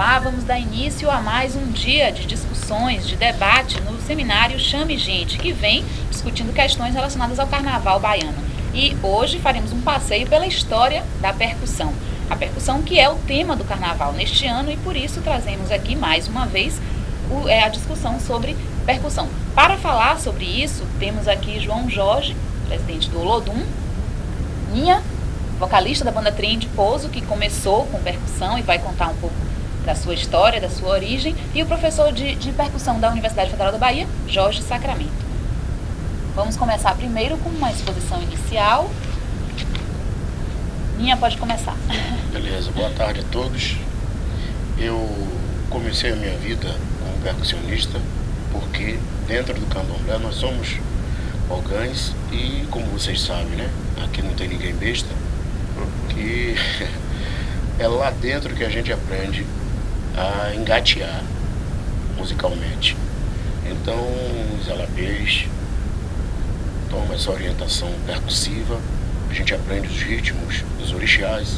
lá, vamos dar início a mais um dia de discussões, de debate no seminário Chame Gente, que vem discutindo questões relacionadas ao carnaval baiano. E hoje faremos um passeio pela história da percussão. A percussão que é o tema do carnaval neste ano e por isso trazemos aqui mais uma vez a discussão sobre percussão. Para falar sobre isso, temos aqui João Jorge, presidente do Olodum, Ninha, vocalista da banda Trem de Pouso, que começou com percussão e vai contar um pouco da sua história, da sua origem, e o professor de percussão da Universidade Federal da Bahia, Jorge Sacramento. Vamos começar primeiro com uma exposição inicial. Ninha, pode começar. Beleza, boa tarde a todos. Eu comecei a minha vida como percussionista porque dentro do candomblé nós somos ogães e, como vocês sabem, né, aqui não tem ninguém besta, que é lá dentro que a gente aprende a engatear musicalmente. Então os alapês tomam essa orientação percussiva, a gente aprende os ritmos dos orixás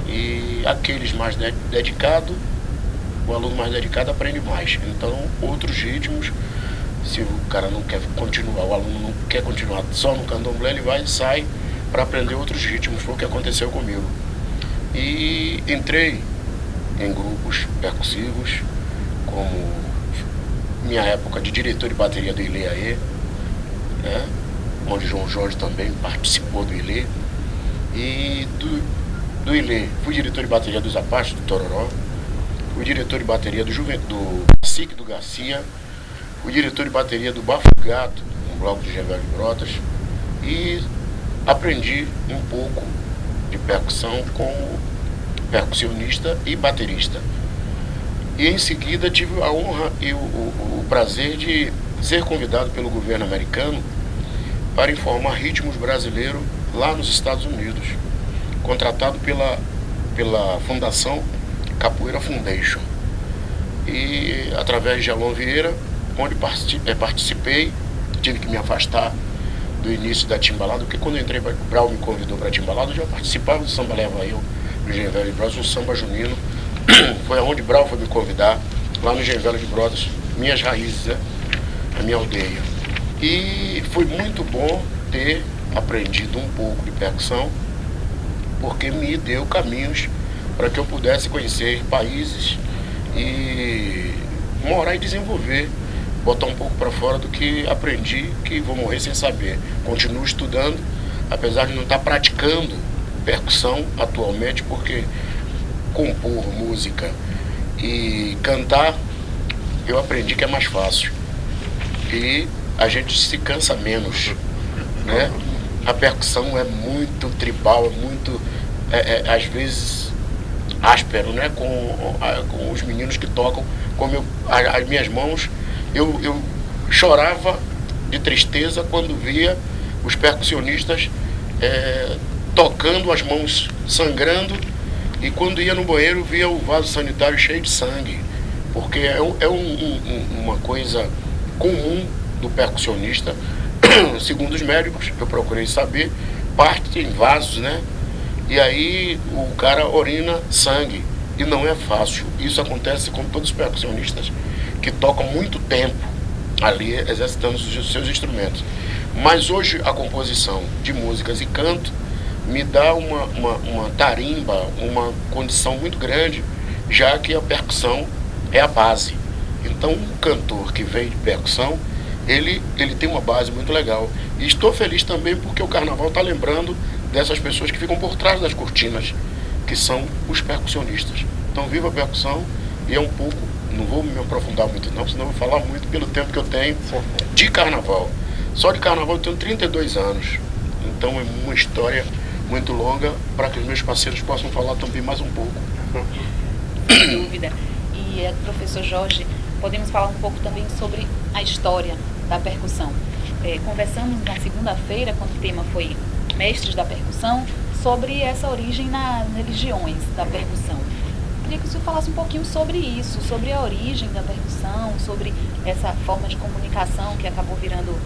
e aqueles mais dedicados, o aluno mais dedicado aprende mais. Então outros ritmos, se o cara não quer continuar, o aluno não quer continuar só no candomblé, ele vai e sai para aprender outros ritmos. Foi o que aconteceu comigo. E entrei em grupos percussivos, como minha época de diretor de bateria do Ilê, né, onde João Jorge também participou do Ilê. E do Ilê, fui diretor de bateria dos Apaches, do Tororó, fui diretor de bateria do Cacique do Garcia, fui diretor de bateria do Bafo Gato, no bloco de Genvel de Brotas, e aprendi um pouco de percussão como percussionista e baterista. E em seguida tive a honra e o prazer de ser convidado pelo governo americano para informar ritmos brasileiros lá nos Estados Unidos, contratado pela Fundação Capoeira Foundation. E através de Alon Vieira, onde participei, tive que me afastar do início da Timbalada, porque quando eu entrei, o Brau me convidou para a Timbalada, eu já participava do Samba Leva Eu, no Genvel de Brotas, um samba junino. Foi aonde Brau foi me convidar, lá no Genvel de Brotas, minhas raízes, né? A minha aldeia. E foi muito bom ter aprendido um pouco de percussão, porque me deu caminhos para que eu pudesse conhecer países e morar e desenvolver, botar um pouco para fora do que aprendi, que vou morrer sem saber. Continuo estudando, apesar de não estar praticando percussão atualmente, porque compor música e cantar eu aprendi que é mais fácil e a gente se cansa menos, né? A percussão é muito tribal, é muito às vezes áspero, né? Com os meninos que tocam, como as minhas mãos, eu chorava de tristeza quando via os percussionistas tocando, as mãos sangrando, e quando ia no banheiro via o vaso sanitário cheio de sangue, porque uma coisa comum do percussionista, segundo os médicos, eu procurei saber, parte em vasos, né? E aí o cara orina sangue, e não é fácil. Isso acontece com todos os percussionistas que tocam muito tempo ali exercitando os seus instrumentos. Mas hoje a composição de músicas e canto me dá uma tarimba, uma condição muito grande, já que a percussão é a base. Então um cantor que vem de percussão, ele tem uma base muito legal. E estou feliz também porque o carnaval está lembrando dessas pessoas que ficam por trás das cortinas, que são os percussionistas. Então viva a percussão, e é um pouco, não vou me aprofundar muito não, senão eu vou falar muito pelo tempo que eu tenho de carnaval. Só de carnaval eu tenho 32 anos, então é uma história muito longa para que os meus parceiros possam falar também mais um pouco. Sem dúvida. E, professor Jorge, podemos falar um pouco também sobre a história da percussão. Conversamos na segunda-feira, quando o tema foi Mestres da Percussão, sobre essa origem nas religiões da percussão. Queria que o senhor falasse um pouquinho sobre isso, sobre a origem da percussão, sobre essa forma de comunicação que acabou virando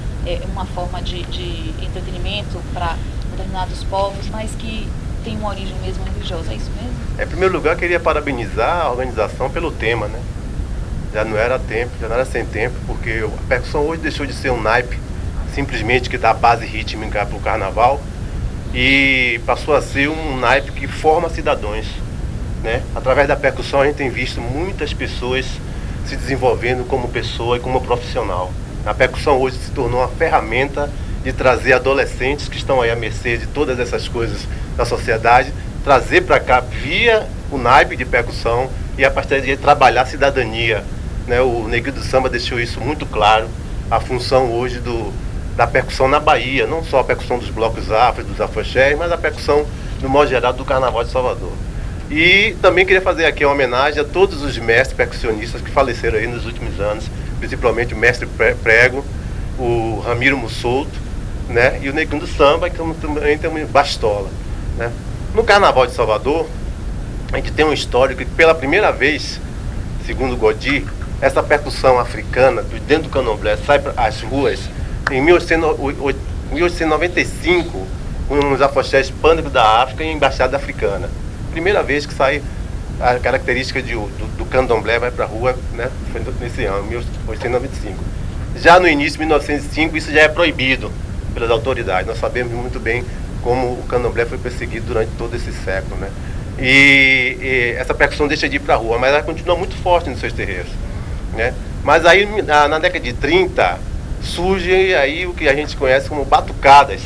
uma forma de entretenimento para determinados povos, mas que tem uma origem mesmo religiosa, é isso mesmo? Em primeiro lugar, eu queria parabenizar a organização pelo tema, né? Já não era sem tempo, porque a percussão hoje deixou de ser um naipe, simplesmente que dá base rítmica para o carnaval, e passou a ser um naipe que forma cidadãos, né? Através da percussão a gente tem visto muitas pessoas se desenvolvendo como pessoa e como profissional. A percussão hoje se tornou uma ferramenta de trazer adolescentes que estão aí à mercê de todas essas coisas da sociedade, trazer para cá via o naipe de percussão e a partir daí trabalhar a cidadania, né? O Neguinho do Samba deixou isso muito claro, a função hoje da percussão na Bahia, não só a percussão dos blocos afro, dos afoxés, mas a percussão, no modo geral, do Carnaval de Salvador. E também queria fazer aqui uma homenagem a todos os mestres percussionistas que faleceram aí nos últimos anos, principalmente o mestre Prego, o Ramiro Mussolto, né? E o Neguinho do Samba, que também tem uma bastola, né? No Carnaval de Salvador, a gente tem uma história que pela primeira vez, segundo o Godi, essa percussão africana, dentro do candomblé, sai para as ruas em 1895, nos afoxés pânicos da África e embaixada africana. Primeira vez que sai a característica do candomblé vai para a rua, né? Foi nesse ano, 1895. Já no início de 1905, isso já é proibido pelas autoridades. Nós sabemos muito bem como o candomblé foi perseguido durante todo esse século, né? E essa percussão deixa de ir para a rua, mas ela continua muito forte nos seus terreiros, né? Mas aí, na década de 30, surge aí o que a gente conhece como batucadas.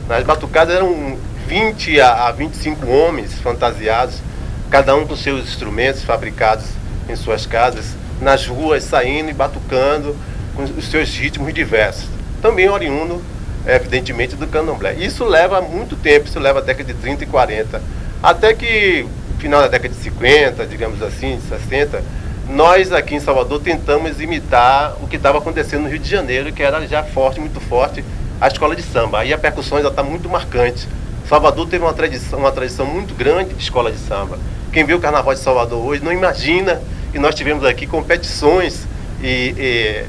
As batucadas eram 20 a 25 homens fantasiados, cada um com seus instrumentos fabricados em suas casas, nas ruas, saindo e batucando com os seus ritmos diversos. Também oriundo, evidentemente, do candomblé. Isso leva muito tempo, isso leva a década de 30 e 40. Até que, no final da década de 50, digamos assim, de 60, nós aqui em Salvador tentamos imitar o que estava acontecendo no Rio de Janeiro, que era já forte, muito forte, a escola de samba. Aí a percussão já está muito marcante. Salvador teve uma tradição muito grande de escola de samba. Quem vê o Carnaval de Salvador hoje não imagina, e nós tivemos aqui competições de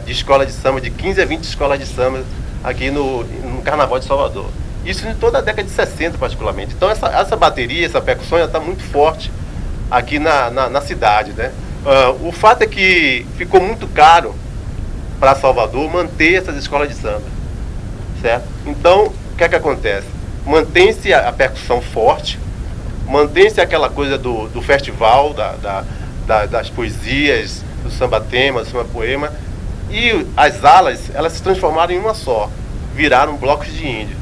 escola de samba, de 15 a 20 escolas de samba aqui no Carnaval de Salvador. Isso em toda a década de 60, particularmente. Então essa bateria, essa percussão já está muito forte aqui na cidade, né? O fato é que ficou muito caro para Salvador manter essas escolas de samba, certo? Então, o que é que acontece? Mantém-se a percussão forte, mantém-se aquela coisa do festival, das poesias, do samba-tema, do samba-poema, e as alas, elas se transformaram em uma só, viraram blocos de índio,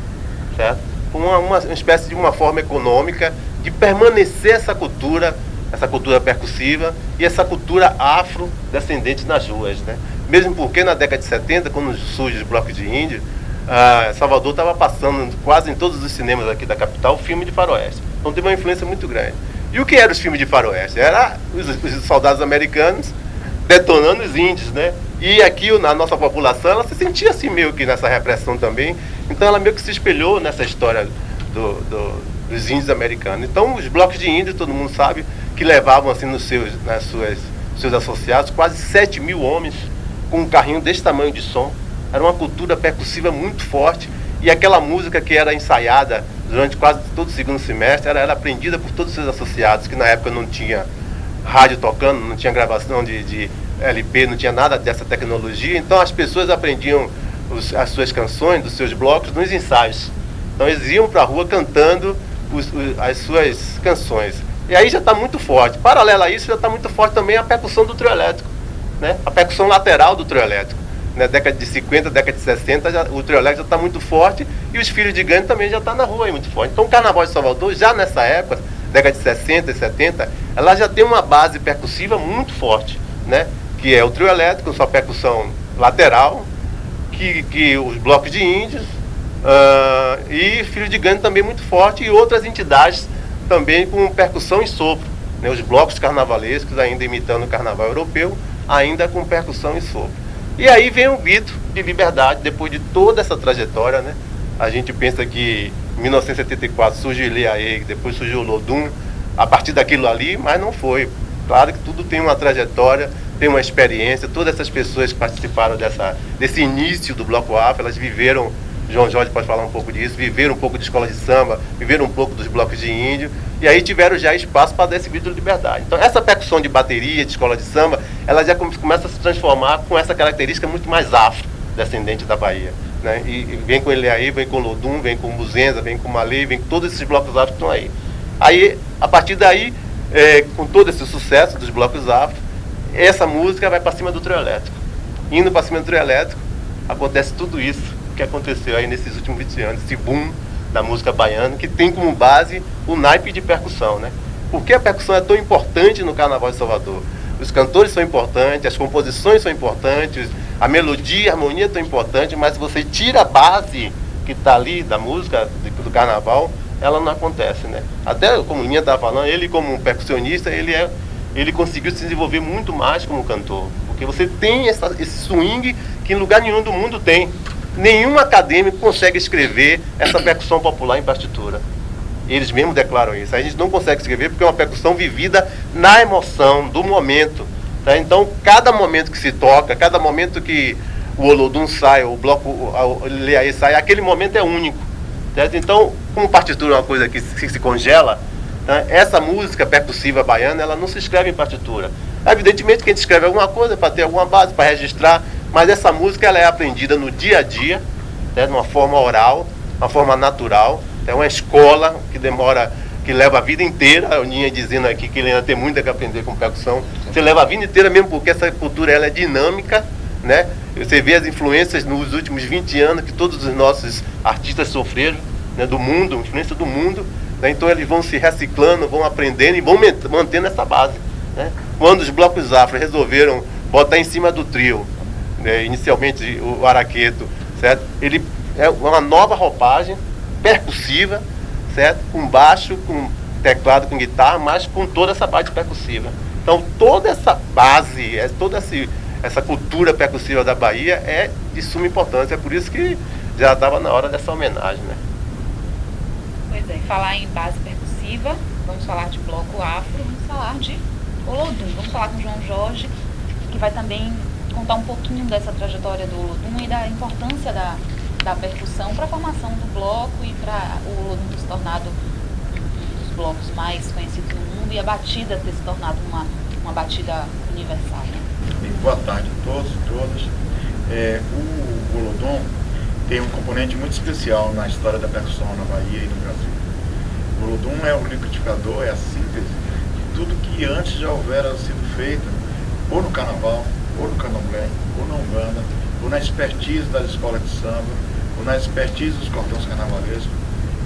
certo? Uma espécie de uma forma econômica de permanecer essa cultura percussiva e essa cultura afro-descendente nas ruas, né? Mesmo porque na década de 70, quando surge os blocos de índio, Salvador estava passando quase em todos os cinemas aqui da capital filme de faroeste. Então teve uma influência muito grande. E o que eram os filmes de faroeste? Era os soldados americanos detonando os índios, né? E aqui a nossa população, ela se sentia assim meio que nessa repressão também. Então ela meio que se espelhou nessa história dos índios americanos. Então os blocos de índio, todo mundo sabe, que levavam assim seus associados quase 7 mil homens com um carrinho desse tamanho de som. Era uma cultura percussiva muito forte, e aquela música que era ensaiada durante quase todo o segundo semestre era aprendida por todos os seus associados, que na época não tinha rádio tocando, não tinha gravação de LP, não tinha nada dessa tecnologia. Então as pessoas aprendiam as suas canções, dos seus blocos, nos ensaios. Então eles iam para a rua cantando as suas canções. E aí já está muito forte. Paralelo a isso, já está muito forte também a percussão do trio elétrico, né? A percussão lateral do trio elétrico. Na década de 50, década de 60, o trio elétrico já está muito forte, e os filhos de gangue também já está na rua aí muito forte. Então o Carnaval de Salvador, já nessa época, década de 60 e 70, ela já tem uma base percussiva muito forte, né? Que é o trio elétrico, sua percussão lateral, que os blocos de índios, e filhos de gangue também muito forte, e outras entidades também com percussão e sopro, né? Os blocos carnavalescos ainda imitando o carnaval europeu, ainda com percussão e sopro. E aí vem o grito de liberdade, depois de toda essa trajetória, né? A gente pensa que em 1974 surgiu o Ilê, depois surgiu o Lodum, a partir daquilo ali, mas não foi. Claro que tudo tem uma trajetória, tem uma experiência. Todas essas pessoas que participaram desse início do Bloco Afro, elas viveram João Jorge pode falar um pouco disso, viveram um pouco de escola de samba, viveram um pouco dos blocos de índio, e aí tiveram já espaço para dar esse grito de liberdade. Então essa percussão de bateria, de escola de samba, ela já começa a se transformar com essa característica muito mais afro, descendente da Bahia. Né? E vem com ele aí, vem com Lodum, vem com Buzenza, vem com Malê, vem com todos esses blocos afro que estão aí. Aí, a partir daí, com todo esse sucesso dos blocos afro, essa música vai para cima do trio elétrico. Indo para cima do trio elétrico, acontece tudo isso que aconteceu aí nesses últimos 20 anos, esse boom da música baiana, que tem como base o naipe de percussão, né? Por que a percussão é tão importante no Carnaval de Salvador? Os cantores são importantes, as composições são importantes, a melodia, a harmonia é tão importante, mas se você tira a base que está ali da música, do Carnaval, ela não acontece, né? Até como o Linha estava falando, ele como um percussionista, ele conseguiu se desenvolver muito mais como cantor, porque você tem esse swing que em lugar nenhum do mundo tem. Nenhum acadêmico consegue escrever essa percussão popular em partitura. Eles mesmos declaram isso. A gente não consegue escrever porque é uma percussão vivida na emoção do momento. Tá? Então, cada momento que se toca, cada momento que o Olodum sai, o bloco o Leaê sai, aquele momento é único. Certo? Então, como partitura é uma coisa que se congela, tá? Essa música percussiva baiana, ela não se escreve em partitura. Evidentemente que a gente escreve alguma coisa para ter alguma base, para registrar, mas essa música ela é aprendida no dia a dia, né, de uma forma oral, uma forma natural. É uma escola que leva a vida inteira. A Ninha dizendo aqui que ele ainda tem muito que aprender com percussão. Você leva a vida inteira mesmo, porque essa cultura ela é dinâmica, né? Você vê as influências nos últimos 20 anos que todos os nossos artistas sofreram, né, do mundo, influência do mundo. Né? Então eles vão se reciclando, vão aprendendo e vão mantendo essa base. Né? Quando os blocos afro resolveram botar em cima do trio, né, inicialmente o araqueto, certo? Ele é uma nova roupagem percussiva, certo? Com baixo, com teclado, com guitarra, mas com toda essa base percussiva. Então toda essa base, toda essa cultura percussiva da Bahia é de suma importância. É por isso que já estava na hora dessa homenagem, né? Pois é, falar em base percussiva, vamos falar de bloco afro, vamos falar de Olodum. Vamos falar com o João Jorge, que vai também contar um pouquinho dessa trajetória do Olodum e da importância da percussão para a formação do bloco e para o Olodum ter se tornado um dos blocos mais conhecidos do mundo e a batida ter se tornado uma batida universal. Né? Boa tarde a todos e todas. O Olodum tem um componente muito especial na história da percussão na Bahia e no Brasil. O Olodum é o liquidificador, é a síntese de tudo que antes já houvera sido feito, ou no Carnaval, ou no Candomblé, ou na Umbanda, ou na expertise das escolas de samba, ou na expertise dos cordões carnavalescos,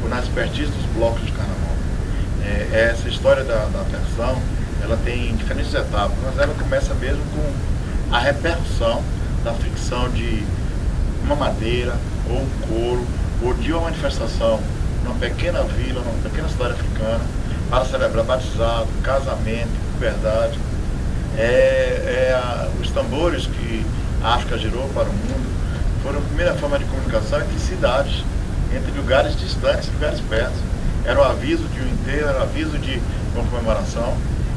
ou na expertise dos blocos de carnaval. Essa história da percussão, ela tem diferentes etapas, mas ela começa mesmo com a repercussão da fricção de uma madeira, ou um couro, ou de uma manifestação numa pequena vila, numa pequena cidade africana, para celebrar batizado, casamento, puberdade. Os tambores que a África gerou para o mundo foram a primeira forma de comunicação entre cidades, entre lugares distantes e lugares perto. Era o aviso de um enterro, era o aviso de uma comemoração.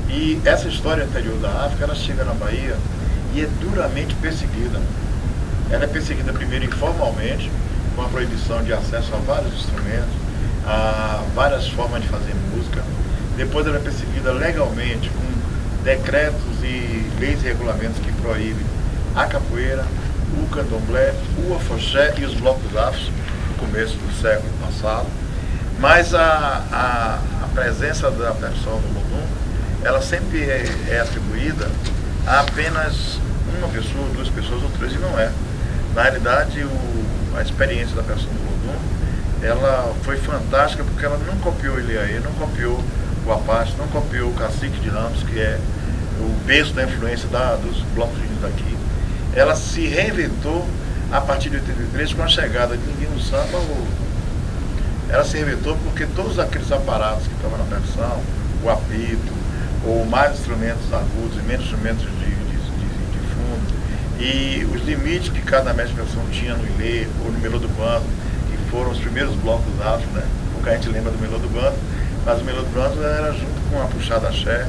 E essa história anterior da África, ela chega na Bahia e é duramente perseguida. Ela é perseguida primeiro informalmente, com a proibição de acesso a vários instrumentos, a várias formas de fazer música. Depois ela é perseguida legalmente, com decretos e leis e regulamentos que proíbem a capoeira, o candomblé, o afoxé e os blocos afros, no começo do século passado. Mas a presença da percussão do Olodum, ela sempre é atribuída a apenas uma pessoa, duas pessoas ou três, e não é. Na realidade, a experiência da percussão do Olodum, ela foi fantástica porque ela não copiou o Iliaê, não copiou o Apache, não copiou o Cacique de Ramos, que é o berço da influência dos blocos índios daqui. Ela se reinventou a partir de 83, com a chegada de Ninguém no Samba. Ela se reinventou porque todos aqueles aparatos que estavam na percussão, o apito, ou mais instrumentos agudos e menos instrumentos de fundo, e os limites que cada mestre de percussão tinha no Ilê ou no Melô do Bando, que foram os primeiros blocos afro, né? Pouca gente lembra do Melô do Bando, mas o Melô do Bando era junto com a Puxada Axé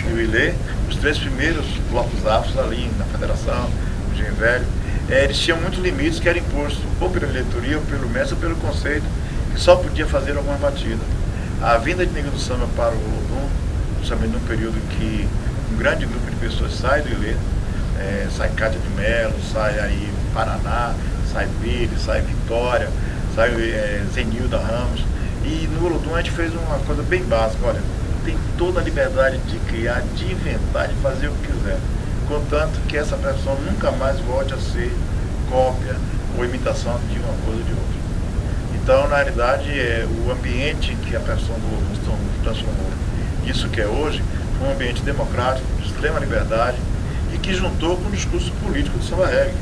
e o Ilê, os três primeiros blocos afros ali na Federação, o Engenho Velho. eles tinham muitos limites que eram impostos ou pela diretoria, ou pelo mestre, ou pelo conceito, que só podia fazer alguma batida. A vinda de Neguinho do Samba para o Olodum, justamente num período em que um grande número de pessoas sai do Ilê, sai Cátia de Melo, sai aí Paraná, sai Billy, sai Vitória, sai Zenilda Ramos, e no Olodum a gente fez uma coisa bem básica, olha, tem toda a liberdade de criar, de inventar, de fazer o que quiser, contanto que essa pessoa nunca mais volte a ser cópia ou imitação de uma coisa ou de outra. Então, na realidade, o ambiente em que a pessoa do Olodum transformou isso que é hoje, foi um ambiente democrático, de extrema liberdade, e que juntou com o discurso político do samba reggae.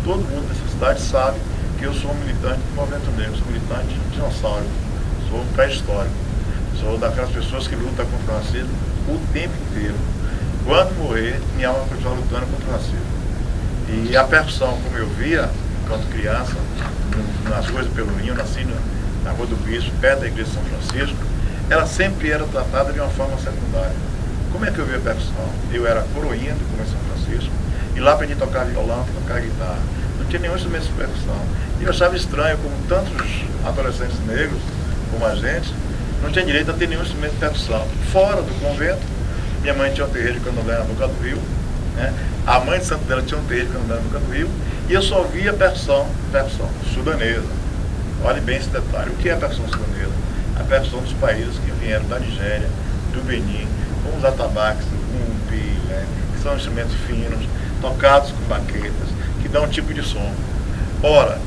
Todo mundo dessa cidade sabe que eu sou um militante do movimento negro, sou militante dinossauro, sou um pré-histórico, sou daquelas pessoas que lutam contra o racismo o tempo inteiro. Quando morrer, minha alma vai continuar lutando contra o racismo. E a percussão, como eu via, enquanto criança, nas ruas do Pelourinho, eu nasci na Rua do Bispo, perto da igreja de São Francisco, ela sempre era tratada de uma forma secundária. Como é que eu via a percussão? Eu era coroinha do Comércio São Francisco, e lá aprendi a tocar violão, a tocar guitarra. Não tinha nenhum instrumento de percussão. E eu achava estranho como tantos adolescentes negros, como a gente, não tinha direito a ter nenhum instrumento de percussão. Fora do convento, minha mãe tinha um terreiro de candomblé na Boca do Rio, né? A mãe de santo dela tinha um terreiro de candomblé na Boca do Rio, e eu só via percussão sudanesa. Olhe bem esse detalhe. O que é a percussão sudanesa? A percussão dos países que vieram da Nigéria, do Benin, como os atabaques, o rumpi, né? Que são instrumentos finos, tocados com baquetas, que dão um tipo de som. Ora,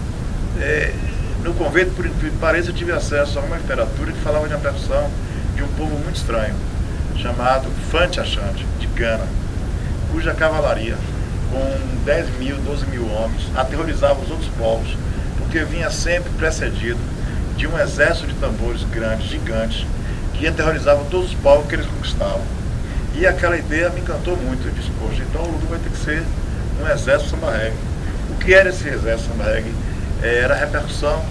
no convento, por incrível que pareça, eu tive acesso a uma literatura que falava de uma percussão de um povo muito estranho, chamado Fante Achante, de Gana, cuja cavalaria, com 10 mil, 12 mil homens, aterrorizava os outros povos, porque vinha sempre precedido de um exército de tambores grandes, gigantes, que aterrorizavam todos os povos que eles conquistavam. E aquela ideia me encantou muito. Eu disse, poxa, então o Olodum vai ter que ser um exército samba reggae. O que era esse exército samba reggae? Era a repercussão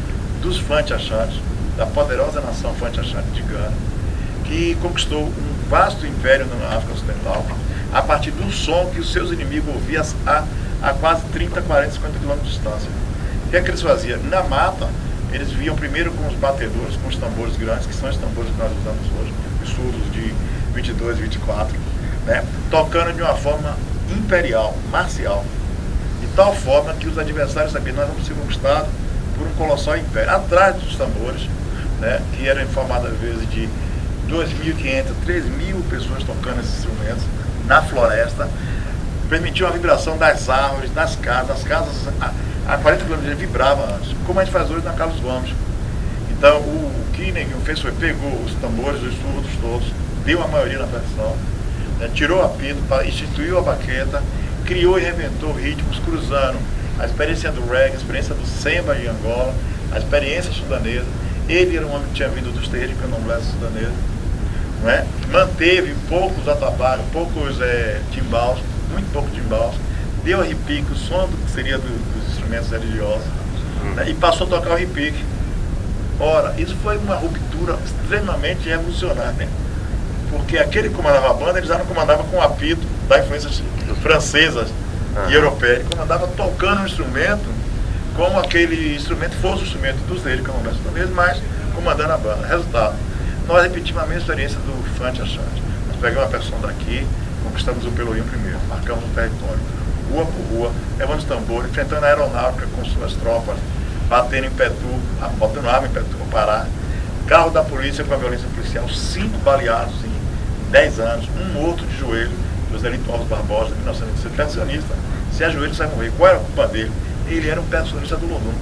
dos Fante Achantes, da poderosa nação Fante Achante de Gana, que conquistou um vasto império na África Ocidental, a partir do som que os seus inimigos ouviam a quase 30, 40, 50 quilômetros de distância. O que é que eles faziam? Na mata, eles vinham primeiro com os batedores, com os tambores grandes, que são os tambores que nós usamos hoje, os surdos de 22, 24, né? Tocando de uma forma imperial, marcial, de tal forma que os adversários sabiam que nós vamos ser conquistados por um colossal império. Atrás dos tambores, né, que eram formados às vezes de 2.500, 3.000 pessoas tocando esses instrumentos na floresta, permitiu a vibração das árvores, das casas. As casas a 40 km vibravam antes, como a gente faz hoje na Carlos Gomes. Então o que Neguinho fez foi pegou os tambores, os surdos todos, deu a maioria na percussão, né, tirou o apito, instituiu a baqueta, criou e reinventou ritmos, cruzando a experiência do reggae, a experiência do samba de Angola, a experiência sudanesa. Ele era um homem que tinha vindo dos terreiros de candomblé sudanês, não é? Manteve poucos atabaques, poucos timbales, muito pouco timbales, deu a repique, o som que seria dos instrumentos religiosos, né? E passou a tocar o repique. Ora, isso foi uma ruptura extremamente revolucionária, porque aquele que comandava a banda, ele já não comandava com o apito da influência francesa e europeia, ele comandava tocando um instrumento como aquele instrumento fosse o instrumento dos reis, candomblé sudanês, mas comandando a banda. Resultado, nós repetimos a mesma experiência do Fante Achante. Nós pegamos a percussão daqui, conquistamos o Pelourinho primeiro, marcamos o território, rua por rua, levando os tambores, enfrentando a aeronáutica com suas tropas, batendo em Petu, botando arma em Petu para parar, carro da polícia com a violência policial, 5 baleados em 10 anos, um morto de joelho, Joselito Alves Barbosa, de 1927, percussionista, se ajoelha sai morrer. Qual era a culpa dele? Ele era um percussionista do Olodum.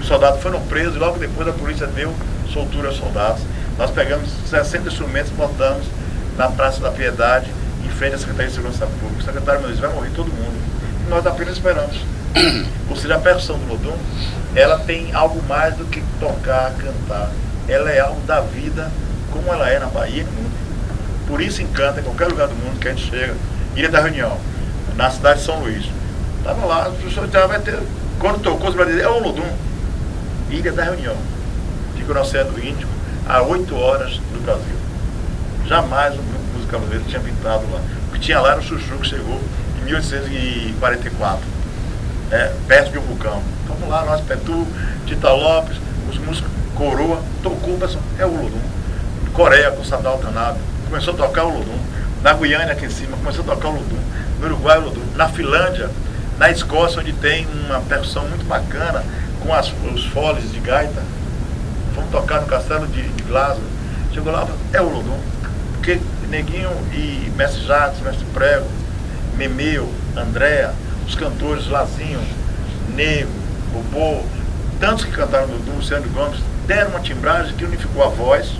Os soldados foram presos e logo depois a polícia deu soltura aos soldados. Nós pegamos 60 instrumentos, botamos na Praça da Piedade, em frente à Secretaria de Segurança Pública. O secretário me disse, vai morrer todo mundo. E nós apenas esperamos. Ou seja, a percussão do Olodum, ela tem algo mais do que tocar, cantar. Ela é algo da vida, como ela é na Bahia e no mundo. Por isso encanta em qualquer lugar do mundo que a gente chega. Ilha da Reunião, na cidade de São Luís. Estava lá, o professor vai ter. Quando tocou, os brasileiros, é o Olodum. Ilha da Reunião. Fica no Oceano Índico, a 8 horas do Brasil. Jamais um grupo musical brasileiro tinha pintado lá. O que tinha lá era o Chuchu, que chegou em 1844. perto de um vulcão. Vamos lá, nós, Petu, Tita Lopes, os músicos Coroa, tocou o pessoal, é o Olodum. Coreia, com o Sadal Alternado, começou a tocar o Olodum. Na Guiana, aqui em cima, começou a tocar o Olodum. No Uruguai, o Olodum. Na Finlândia, na Escócia, onde tem uma percussão muito bacana, com os foles de gaita. Fomos tocar no castelo de Glasgow. Chegou lá, é o Olodum. Porque Neguinho e Mestre Jacques, Mestre Prego, Memeu, Andréa, os cantores Lazinho, Nego, Bobô, tantos que cantaram no Olodum, Luciano Gomes, deram uma timbragem que unificou a voz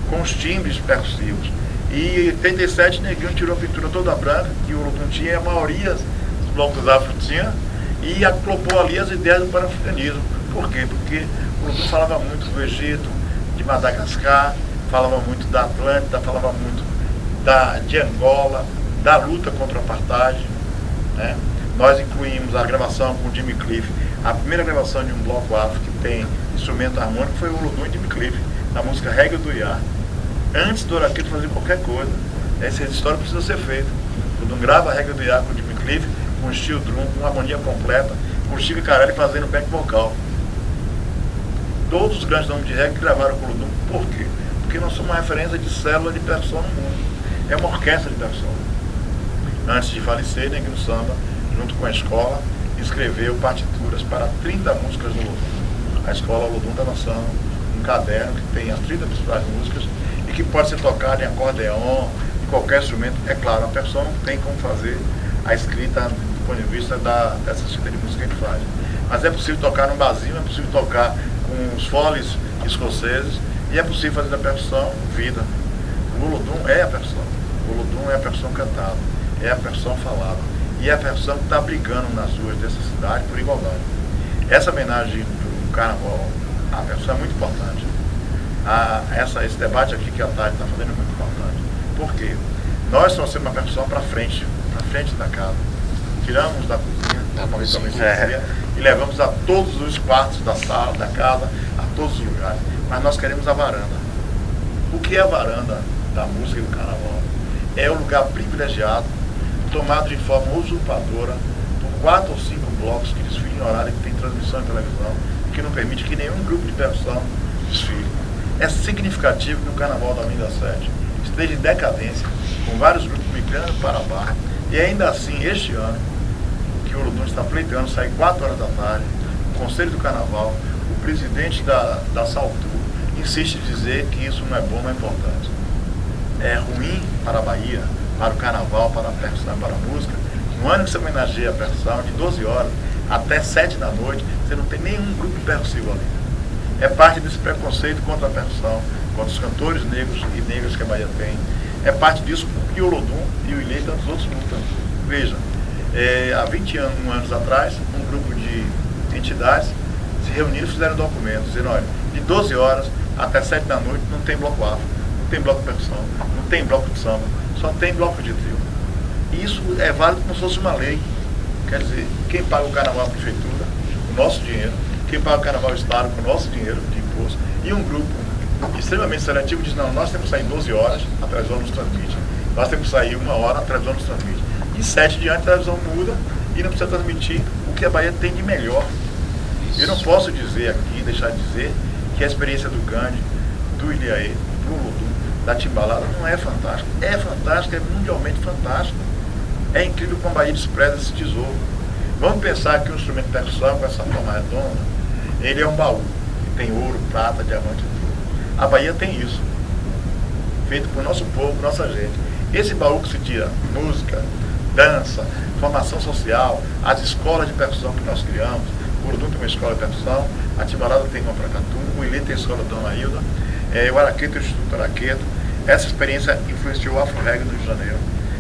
com os timbres percussivos. E em 87, Neguinho tirou a pintura toda branca, que o Olodum tinha, e a maioria dos blocos afro tinha, e acoplou ali as ideias do panafricanismo. Por quê? Porque o Olodum falava muito do Egito, de Madagascar, falava muito da Atlântida, falava muito de Angola, da luta contra o apartheid, né? Nós incluímos a gravação com o Jimmy Cliff. A primeira gravação de um bloco afro que tem instrumento harmônico foi o Olodum e Jimmy Cliff, na música Reggae do Iá. Antes do Araqueto fazer qualquer coisa. Essa história precisa ser feita. O Olodum grava a Reggae do Iá com o Jimmy Cliff, com steel drum, com uma harmonia completa, com o Chico Carelli fazendo back vocal. Todos os grandes nomes de reggae gravaram com o Olodum. Por quê? Porque nós somos uma referência de célula de percussão no mundo. É uma orquestra de percussão. Antes de falecer, Neguinho Samba, junto com a escola, escreveu partituras para 30 músicas do Olodum. A escola Olodum está lançando um caderno que tem as 30 principais músicas e que pode ser tocado em acordeon, em qualquer instrumento. É claro, a percussão não tem como fazer a escrita do ponto de vista dessa escrita de música que a gente faz. Mas é possível tocar num barzinho, é possível tocar com os foles escoceses e é possível fazer da percussão vida. O Olodum é a percussão. O Olodum é a percussão cantada, é a percussão falada. E é a percussão que está brigando nas ruas dessa cidade por igualdade. Essa homenagem do carnaval à percussão é muito importante. Esse debate aqui que a Tati está fazendo é muito importante. Por quê? Nós trouxemos uma percussão para frente da casa. Tiramos da cozinha, e levamos a todos os quartos da sala, da casa, a todos os lugares. Mas nós queremos a varanda. O que é a varanda da música e do carnaval? É o lugar privilegiado, tomado de forma usurpadora por 4 ou 5 blocos que desfilam em horário que tem transmissão em televisão e que não permite que nenhum grupo de percussão desfile. É significativo que o Carnaval da Avenida 7 esteja em decadência, com vários grupos migrando para baixo, e ainda assim, este ano, que o Olodum está pleiteando, sai 4 horas da tarde, o Conselho do Carnaval, o presidente da Saltur insiste em dizer que isso não é bom, não é importante. É ruim para a Bahia, para o Carnaval, para a percussão, para a música. No ano que você homenageia a percussão, de 12 horas até 7 da noite, você não tem nenhum grupo percussivo ali. É parte desse preconceito contra a percussão, contra os cantores negros e negras que a Bahia tem. É parte disso que o Olodum e o Ilê e tantos outros lutam. Veja, há 21 anos atrás, um grupo de entidades se reuniram e fizeram um documento, dizendo, olha, de 12 horas até 7 da noite não tem bloco afro, não tem bloco de percussão, não tem bloco de samba, só tem bloco de trio. E isso é válido como se fosse uma lei. Quer dizer, quem paga o carnaval é a prefeitura, o nosso dinheiro, quem paga o carnaval é o Estado com o nosso dinheiro de imposto, e um grupo extremamente seletivo diz, não, nós temos que sair 12 horas, a televisão nos transmite. Nós temos que sair 1 hora, a televisão nos transmite. E 7 diante, a televisão muda e não precisa transmitir o que a Bahia tem de melhor. Eu não posso dizer aqui, deixar de dizer, que a experiência do Gandhi, do Ilhaê, do Olodum, da Timbalada não é fantástica. É fantástica, é mundialmente fantástica. É incrível como a Bahia despreza esse tesouro. Vamos pensar que o instrumento de percussão, com essa forma redonda, ele é um baú, que tem ouro, prata, diamante e tudo. A Bahia tem isso, feito por nosso povo, por nossa gente. Esse baú que se tira música, dança, formação social, as escolas de percussão que nós criamos. O Olodum tem uma escola de percussão, a Timbalada tem uma para Catu, o Ilê tem a escola da Dona Hilda, o Araqueto, o Instituto Araqueto. Essa experiência influenciou o Afro Reggae no Rio de Janeiro,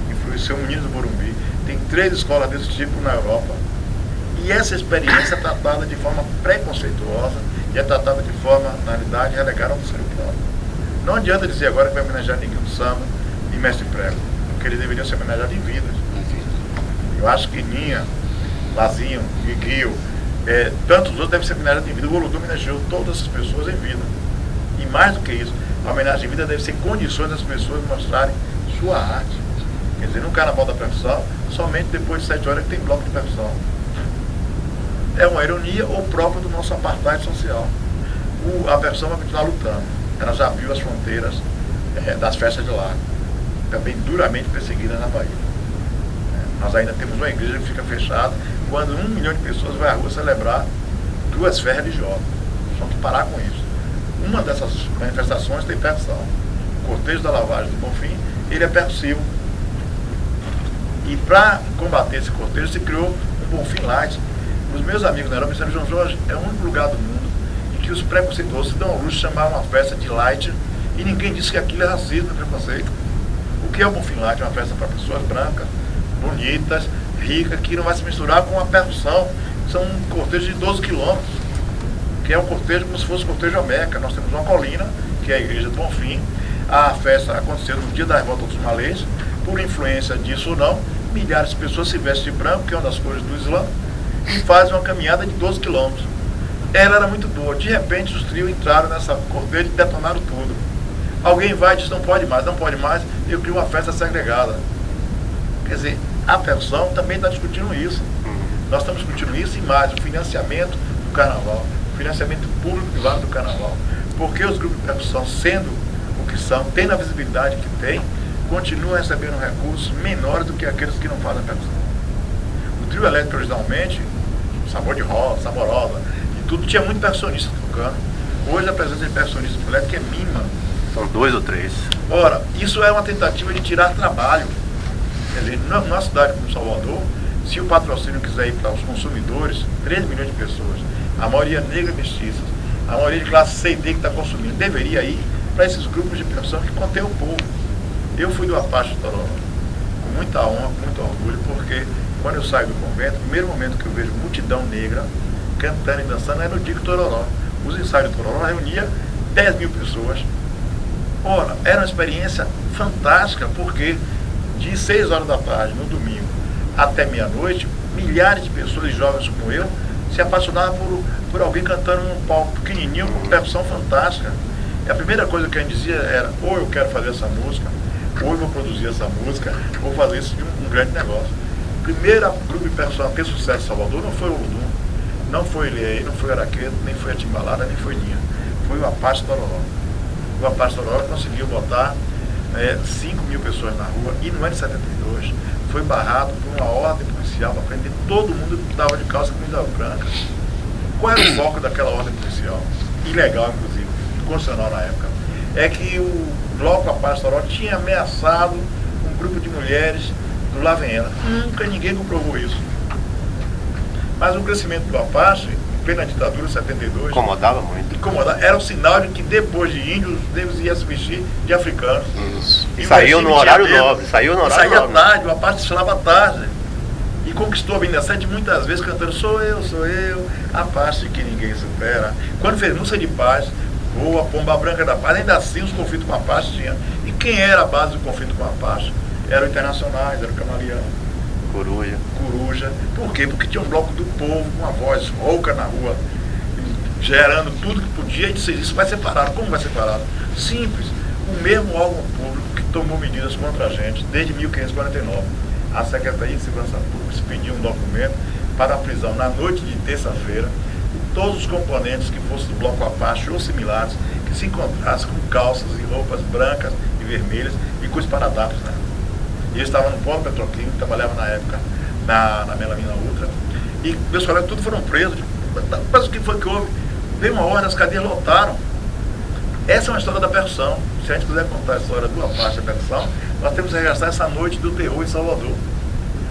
influenciou o Menino do Morumbi. Tem 3 escolas desse tipo na Europa. E essa experiência é tratada de forma preconceituosa e é tratada de forma, na realidade, relegada ao terceiro plano. Não adianta dizer agora que vai homenagear Neguinho do Samba e Mestre Prego, porque eles deveriam ser homenageados em vidas. Eu acho que Ninha, Lazinho, Guiguio, tantos outros devem ser homenageados em vida. O Olodum homenageou todas essas pessoas em vida. E mais do que isso, a homenagem em vida deve ser condições das pessoas mostrarem sua arte. Quer dizer, no Carnaval da Percussão, somente depois de 7 horas que tem bloco de percussão. é uma ironia ou própria do nosso apartheid social. A versão vai continuar lutando. Ela já viu as fronteiras das festas de lá, também duramente perseguida na Bahia. Nós ainda temos uma igreja que fica fechada quando 1 milhão de pessoas vai à rua celebrar 2 festas religiosas. Vamos parar com isso. Uma dessas manifestações tem percussão. O cortejo da lavagem do Bonfim, ele é percussivo. E para combater esse cortejo se criou um Bonfim Light. Os meus amigos na Europa disseram: João Jorge, é o único lugar do mundo em que os preconceituosos se dão ao luxo de chamar uma festa de light e ninguém disse que aquilo é racismo e preconceito. O que é o Bonfim Light? É uma festa para pessoas brancas, bonitas, ricas, que não vai se misturar com a percussão. São um cortejo de 12 quilômetros, que é um cortejo como se fosse o cortejo América. Nós temos uma colina, que é a igreja do Bonfim. A festa aconteceu no dia da revolta dos malês. Por influência disso ou não, milhares de pessoas se vestem de branco, que é uma das cores do Islã, e fazem uma caminhada de 12 quilômetros. Ela era muito boa. De repente, os trios entraram nessa cortejo e detonaram tudo. Alguém vai e diz: não pode mais, não pode mais. Eu crio uma festa segregada. Quer dizer, a percussão também está discutindo isso. Nós estamos discutindo isso e mais, o financiamento do carnaval, o financiamento público-privado do carnaval. Porque os grupos de percussão, sendo o que são, tendo a visibilidade que tem, continuam recebendo recursos menores do que aqueles que não fazem percussão. O trio elétrico, originalmente, Sabor de Rosa, Saborosa, e tudo, tinha muito percussionista tocando. Hoje a presença de percussionistas elétricos é mínima. São 2 ou 3. Ora, isso é uma tentativa de tirar trabalho. Quer dizer, numa cidade como Salvador, se o patrocínio quiser ir para os consumidores, 3 milhões de pessoas, a maioria negra e mestiça, a maioria de classe C e D que está consumindo, deveria ir para esses grupos de percussão que contêm o povo. Eu fui do Apache de Tororó, com muita honra, com muito orgulho, porque quando eu saio do convento, o primeiro momento que eu vejo multidão negra cantando e dançando é no dia de Tororó. Os ensaios de Tororó reunia 10 mil pessoas. Ora, era uma experiência fantástica, porque de 6 horas da tarde, no domingo, até meia-noite, milhares de pessoas, jovens como eu, se apaixonavam por alguém cantando num palco pequenininho, com percussão fantástica. E a primeira coisa que a gente dizia era: ou eu quero fazer essa música, ou eu vou produzir essa música, ou fazer isso de um grande negócio. O primeiro grupo de percussão a ter sucesso em Salvador não foi o Olodum, não foi Ilê, não foi Araqueto, nem foi a Timbalada, nem foi Linha. Foi o Apache Tororó. O Apache Tororó conseguiu botar 5 mil pessoas na rua, e no ano de 72 foi barrado por uma ordem policial para prender todo mundo que estava de calça com camisa branca. Qual era o foco daquela ordem policial? Ilegal, inclusive, constitucional na época. É que o bloco Apache Tororó tinha ameaçado um grupo de mulheres do Lá Vem Ela. Nunca ninguém comprovou isso. Mas o crescimento do Apache, em plena ditadura, 72... Incomodava muito. Era um sinal de que depois de índios, os negros iam se vestir de africanos. Isso. E saiu no horário nobre. Saía tarde, o Apache desfilava tarde. E conquistou a Avenida 7 muitas vezes cantando: sou eu, Apache que ninguém supera. Quando fez música de paz, ou a Pomba Branca da Paz, ainda assim os conflitos com a Apache tinham. E quem era a base do conflito com a Apache? Eram internacionais, era o Camaleão, Coruja. Por quê? Porque tinha um bloco do povo com uma voz rouca na rua, gerando tudo que podia, e disse: isso vai ser parado. Como vai ser parado? Simples. O mesmo órgão público que tomou medidas contra a gente desde 1549. A Secretaria de Segurança Pública expediu um documento para a prisão na noite de terça-feira de todos os componentes que fossem do bloco Apache ou similares, que se encontrassem com calças e roupas brancas e vermelhas e com esparadrapos, né? E eles estavam no polo petroquímico, trabalhavam na época na Melamina Ultra, e meus colegas todos foram presos. Mas o que foi que houve? Veio uma ordem, as cadeias lotaram. Essa é uma história da percussão. Se a gente quiser contar a história do Apache da percussão, nós temos que regastar essa noite do terror em Salvador.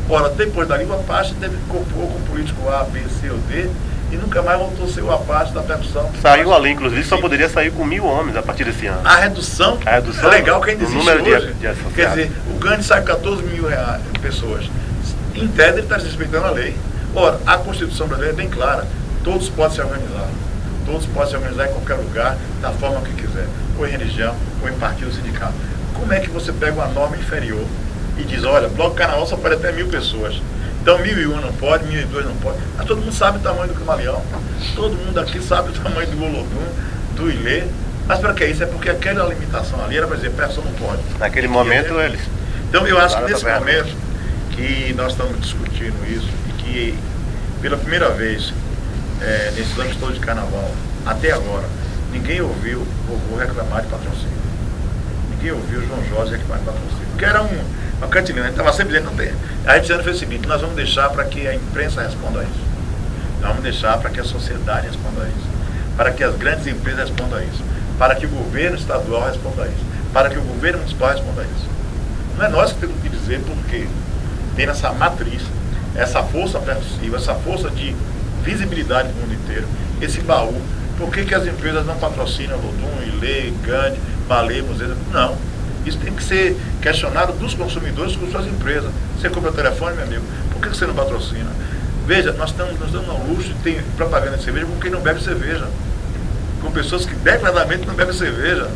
Ora, depois dali, o Apache teve que compor com o político A, B, C ou D, e nunca mais voltou a ser o Apache da percussão. Saiu ali, inclusive, só poderia sair com 1.000 homens a partir desse ano. A redução é legal que ainda existe número hoje. De associados. Quer dizer, o Gandhi sai com 14 mil pessoas. Em tese, ele está respeitando a lei. Ora, a Constituição brasileira é bem clara: todos podem se organizar. Todos podem se organizar em qualquer lugar, da forma que quiser, ou em religião, ou em partido sindicato. Como é que você pega uma norma inferior e diz: olha, bloco carnaval só pode até 1.000 pessoas, então 1.001 não pode, 1.002 não pode? Mas todo mundo sabe o tamanho do Camaleão, todo mundo aqui sabe o tamanho do Olodum, do Ilê. Mas para que isso? É porque aquela limitação ali era para dizer: peça não pode. Naquele momento eles... Então eu acho que nesse momento que nós estamos discutindo isso, e que pela primeira vez nesses anos todos de carnaval, até agora, ninguém ouviu o vovô reclamar de patrocínio. Ninguém ouviu o João Jorge reclamar de patrocínio. Porque era uma cantilena, a gente estava sempre dizendo, não tem. Aí a gente fez o seguinte, nós vamos deixar para que a imprensa responda a isso. Nós vamos deixar para que a sociedade responda a isso. Para que as grandes empresas respondam a isso. Para que o governo estadual responda a isso. Para que o governo municipal responda a isso. Não é nós que temos que dizer porque tem nessa matriz, essa força percussiva, essa força de visibilidade no mundo inteiro, esse baú. Por que as empresas não patrocinam Lodum, Ilê, Gandhi, Balê, Museu? Não. Isso tem que ser questionado dos consumidores com suas empresas. Você compra o telefone, meu amigo, por que você não patrocina? Veja, nós estamos nos dando ao luxo de ter propaganda de cerveja com quem não bebe cerveja. Com pessoas que declaradamente não bebem cerveja.